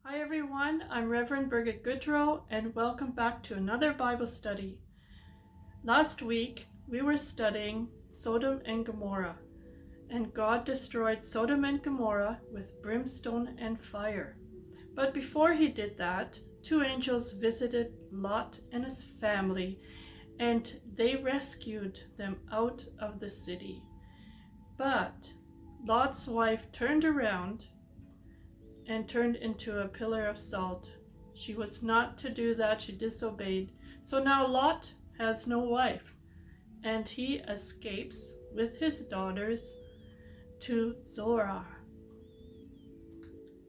Hi everyone, I'm Reverend Birgit Gaudreau and welcome back to another Bible study. Last week we were studying Sodom and Gomorrah, and God destroyed Sodom and Gomorrah with brimstone and fire. But before he did that, two angels visited Lot and his family, and they rescued them out of the city. But Lot's wife turned around and turned into a pillar of salt. She was not to do that, she disobeyed. So now Lot has no wife, and he escapes with his daughters to Zoar.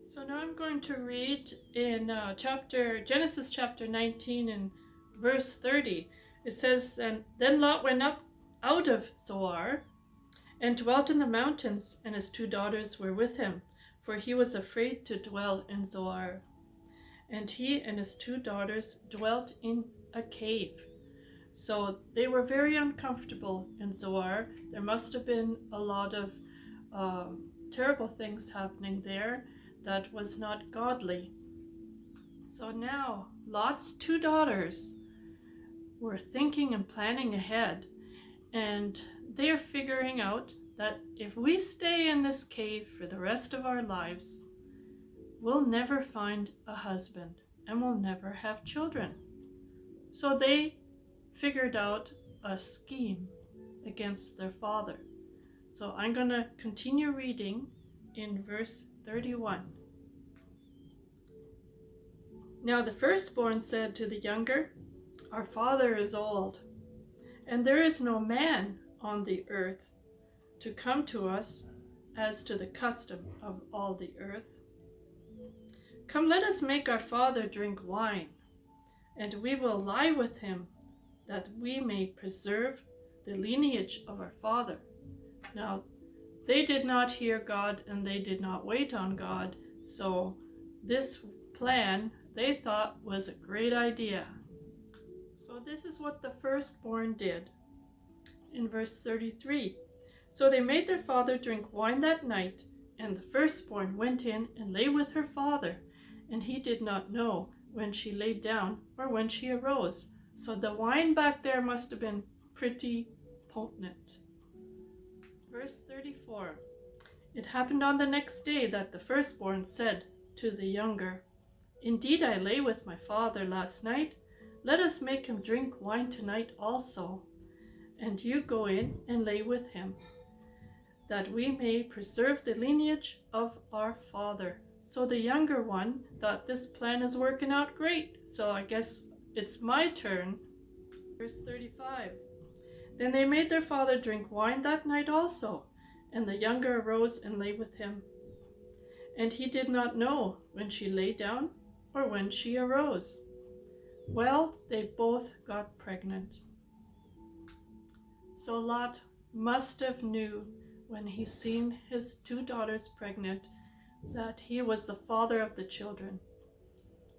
So now I'm going to read in Genesis chapter 19 and verse 30. It says, "And then Lot went up out of Zoar and dwelt in the mountains, and his two daughters were with him, for he was afraid to dwell in Zoar. And he and his two daughters dwelt in a cave." So they were very uncomfortable in Zoar. There must have been a lot of terrible things happening there that was not godly. So now Lot's two daughters were thinking and planning ahead, and they are figuring out that if we stay in this cave for the rest of our lives, we'll never find a husband and we'll never have children. So they figured out a scheme against their father. So I'm going to continue reading in verse 31. "Now the firstborn said to the younger, 'Our father is old, and there is no man on the earth to come to us as to the custom of all the earth. Come, let us make our father drink wine, and we will lie with him, that we may preserve the lineage of our father.'" Now, they did not hear God and they did not wait on God, so this plan they thought was a great idea. So this is what the firstborn did. In verse 33, "So they made their father drink wine that night, and the firstborn went in and lay with her father, and he did not know when she lay down or when she arose." So the wine back there must have been pretty potent. Verse 34, "It happened on the next day that the firstborn said to the younger, 'Indeed, I lay with my father last night. Let us make him drink wine tonight also, and you go in and lay with him, that we may preserve the lineage of our father.' So the younger one thought, this plan is working out great, so I guess it's my turn." Verse 35, "Then they made their father drink wine that night also, and the younger arose and lay with him. And he did not know when she lay down or when she arose. Well, they both got pregnant." So Lot must have knew when he seen his two daughters pregnant that he was the father of the children.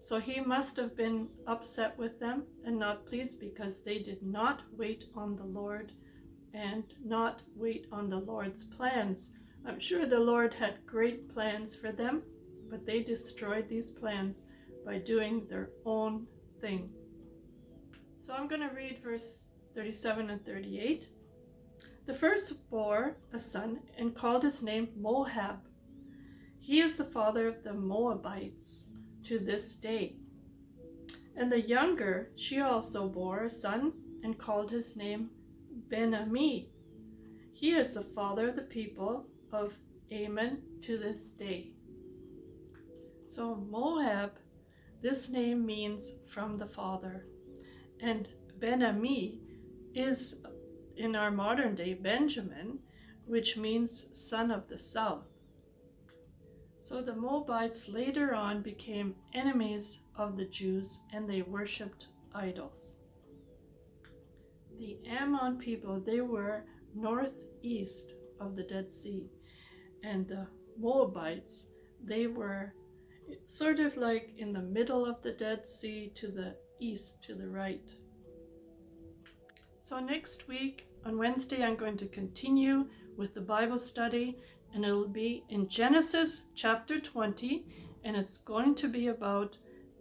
So he must have been upset with them and not pleased because they did not wait on the Lord and not wait on the Lord's plans. I'm sure the Lord had great plans for them, but they destroyed these plans by doing their own thing. So I'm going to read verse 37 and 38. "The first bore a son and called his name Moab. He is the father of the Moabites to this day. And the younger, she also bore a son and called his name Ben-Ami. He is the father of the people of Ammon to this day." So Moab, this name means from the father. And Ben-Ami is in our modern day Benjamin, which means son of the south. So the Moabites later on became enemies of the Jews and they worshipped idols. The Ammon people, they were northeast of the Dead Sea, and the Moabites, they were sort of like in the middle of the Dead Sea to the east, to the right. So next week on Wednesday, I'm going to continue with the Bible study, and it'll be in Genesis chapter 20 and it's going to be about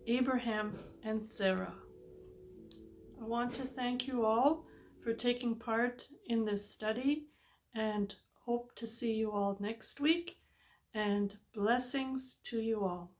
Abraham and Sarah. I want to thank you all for taking part in this study and hope to see you all next week, and blessings to you all.